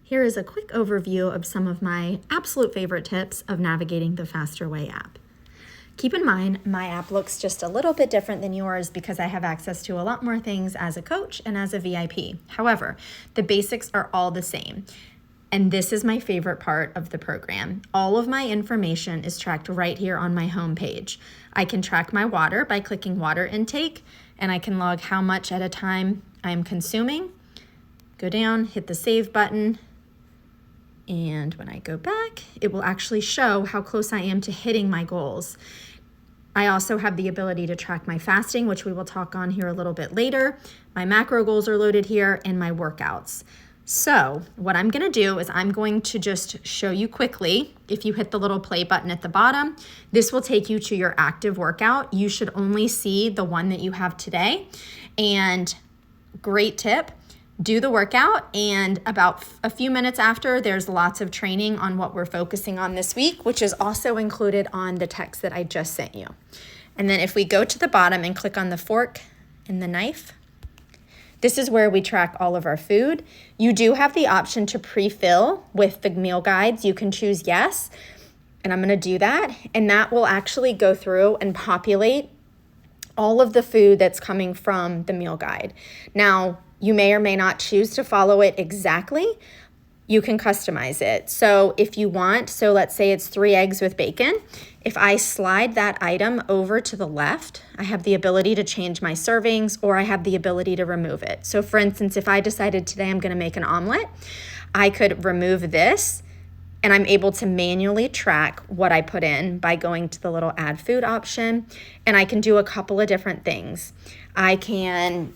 Here is a quick overview of some of my absolute favorite tips of navigating the Faster Way app. Keep in mind, my app looks just a little bit different than yours because I have access to a lot more things as a coach and as a VIP. However, the basics are all the same. And this is my favorite part of the program. All of my information is tracked right here on my home page. I can track my water by clicking water intake, and I can log how much at a time I'm consuming. Go down, hit the save button, and when I go back, it will actually show how close I am to hitting my goals. I also have the ability to track my fasting, which we will talk on here a little bit later. My macro goals are loaded here, and my workouts. So what I'm gonna do is I'm going to just show you quickly. If you hit the little play button at the bottom, this will take you to your active workout. You should only see the one that you have today. And great tip, do the workout, and about a few minutes after, there's lots of training on what we're focusing on this week, which is also included on the text that I just sent you. And then if we go to the bottom and click on the fork and the knife, this is where we track all of our food. You do have the option to pre-fill with the meal guides. You can choose yes, and I'm gonna do that. And that will actually go through and populate all of the food that's coming from the meal guide. Now, you may or may not choose to follow it exactly. You can customize it. So if you want, so let's say it's 3 eggs with bacon. If I slide that item over to the left, I have the ability to change my servings, or I have the ability to remove it. So for instance, if I decided today I'm gonna make an omelet, I could remove this, and I'm able to manually track what I put in by going to the little add food option. And I can do a couple of different things. I can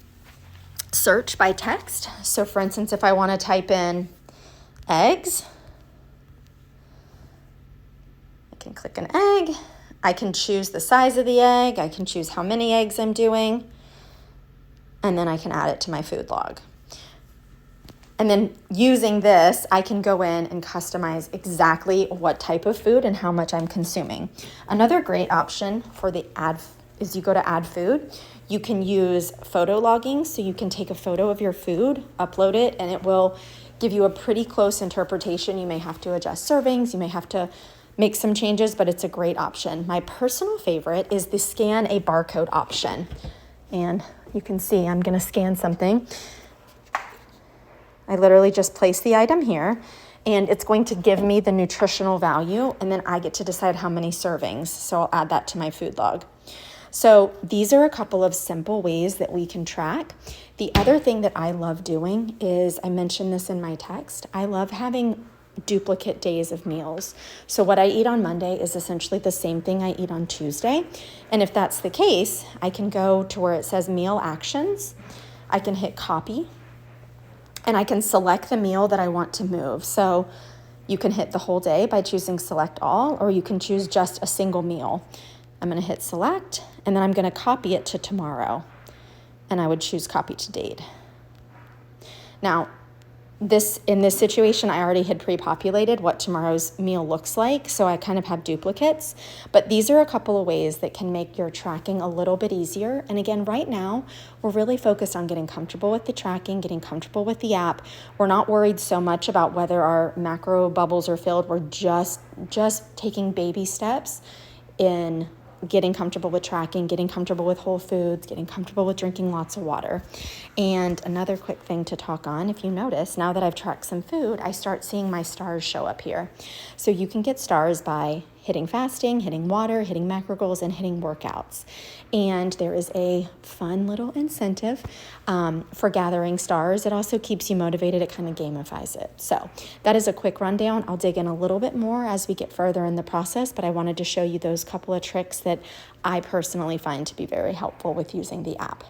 search by text. So for instance, if I want to type in eggs, I can click an egg. I can choose the size of the egg. I can choose how many eggs I'm doing. And then I can add it to my food log. And then using this, I can go in and customize exactly what type of food and how much I'm consuming. Another great option for the add is you go to add food. You can use photo logging, so you can take a photo of your food, upload it, and it will give you a pretty close interpretation. You may have to adjust servings, you may have to make some changes, but it's a great option. My personal favorite is the scan a barcode option. And you can see I'm gonna scan something. I literally just place the item here, and it's going to give me the nutritional value, and then I get to decide how many servings. So I'll add that to my food log. So these are a couple of simple ways that we can track. The other thing that I love doing is, I mentioned this in my text, I love having duplicate days of meals. So what I eat on Monday is essentially the same thing I eat on Tuesday. And if that's the case, I can go to where it says meal actions. I can hit copy, and I can select the meal that I want to move. So you can hit the whole day by choosing select all, or you can choose just a single meal. I'm gonna hit select, and then I'm gonna copy it to tomorrow. And I would choose copy to date. Now, in this situation, I already had pre-populated what tomorrow's meal looks like, so I kind of have duplicates. But these are a couple of ways that can make your tracking a little bit easier. And again, right now, we're really focused on getting comfortable with the tracking, getting comfortable with the app. We're not worried so much about whether our macro bubbles are filled. We're just taking baby steps in getting comfortable with tracking, getting comfortable with whole foods, getting comfortable with drinking lots of water. And another quick thing to talk on, if you notice, now that I've tracked some food, I start seeing my stars show up here. So you can get stars by hitting fasting, hitting water, hitting macro goals, and hitting workouts. And there is a fun little incentive for gathering stars. It also keeps you motivated. It kind of gamifies it. So that is a quick rundown. I'll dig in a little bit more as we get further in the process, but I wanted to show you those couple of tricks that I personally find to be very helpful with using the app.